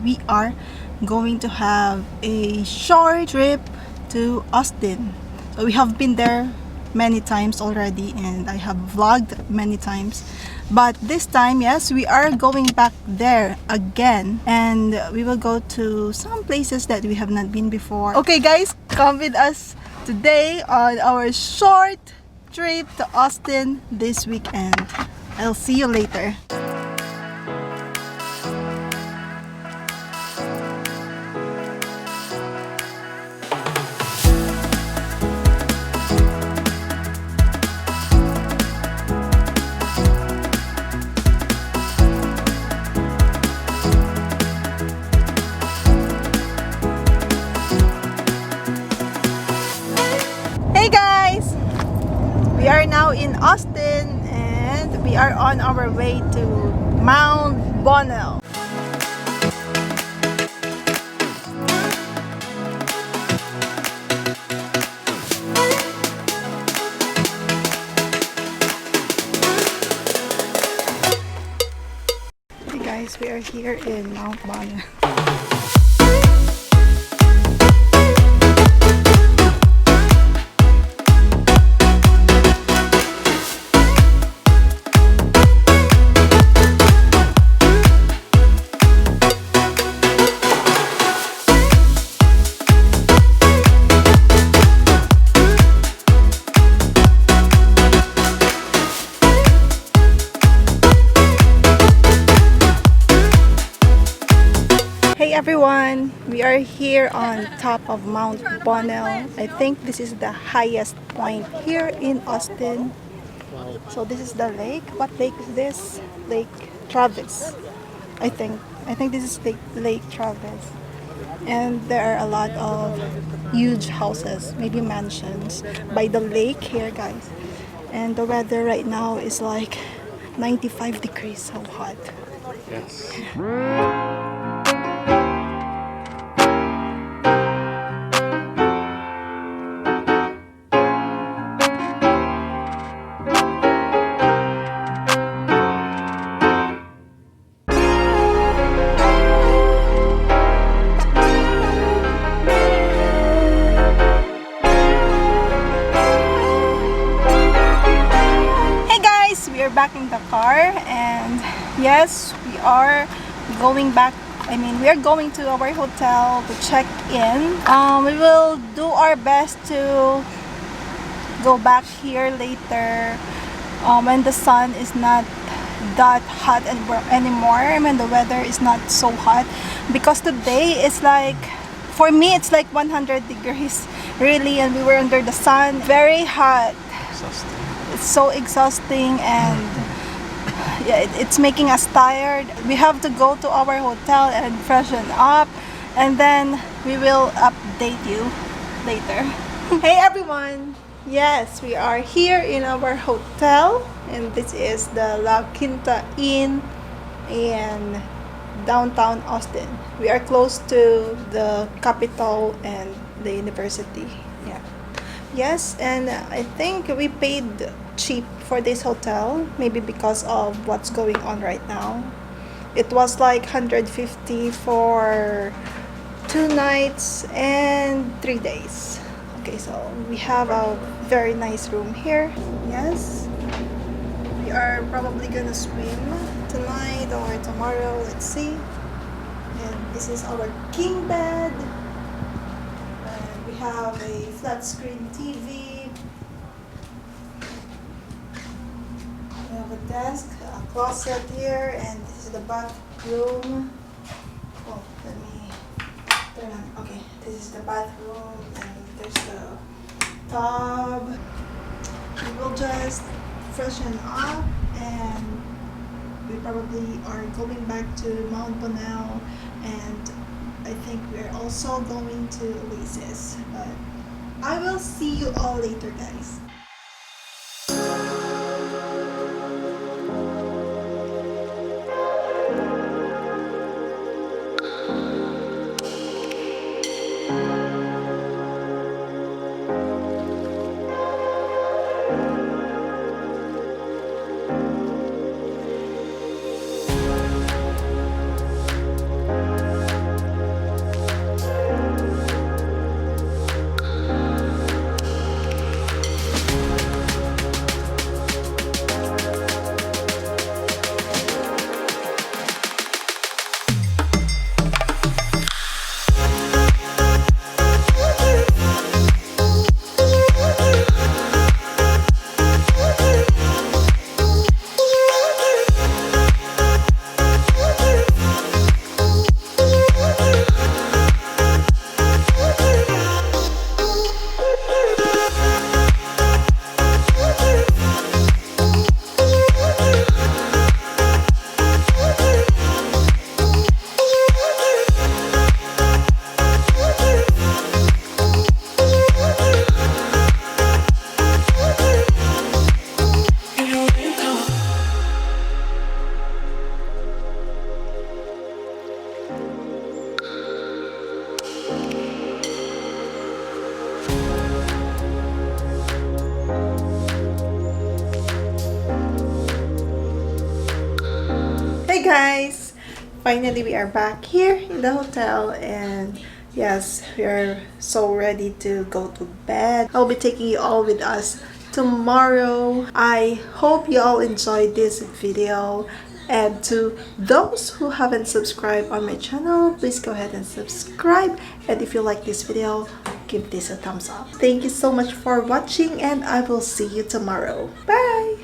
We are going to have a short trip to Austin. So we have been there many times already and I have vlogged many times. But this time, yes, we are going back there again and we will go to some places that we have not been before. Okay guys, come with us today on our short trip to Austin this weekend. I'll see you later. Hey guys! We are now in Austin and we are on our way to Mount Bonnell. Hey guys, we are here in Mount Bonnell. Hey everyone! We are here on top of Mount Bonnell. I think this is the highest point here in Austin. So this is the lake. What lake is this? Lake Travis. I think. I think this is Lake Travis. And there are a lot of huge houses, maybe mansions, by the lake here guys. And the weather right now is like 95 degrees, so hot. Yes. We are back in the car and yes, we are going back. We are going to our hotel to check in. We will do our best to go back here later when the sun is not that hot anymore. The weather is not so hot because today it's like, for me it's like 100 degrees really, and we were under the sun, very hot. Exhausting. It's so exhausting and yeah, it's making us tired. We have to go to our hotel and freshen up and then we will update you later. Hey everyone! Yes, we are here in our hotel and this is the La Quinta Inn in downtown Austin. We are close to the Capitol and the university. Yeah. Yes, and I think we paid cheap for this hotel, maybe because of what's going on right now. It was like 150 for 2 nights and 3 days. Okay, so we have a very nice room here. Yes, we are probably gonna swim tonight or tomorrow, let's see. And this is our king bed. We have a flat screen TV. We have a desk, a closet here, and this is the bathroom. Oh, let me turn on. Okay, this is the bathroom, and there's the tub. We will just freshen up, and we probably are going back to Mount Bonnell, and I think we're also going to OASIS, but I will see you all later guys. finally we are back here in the hotel, and yes, we are so ready to go to bed. I'll be taking you all with us tomorrow. I hope you all enjoyed this video. And to those who haven't subscribed on my channel, please go ahead and subscribe. And if you like this video, give this a thumbs up. Thank you so much for watching, and I will see you tomorrow. Bye!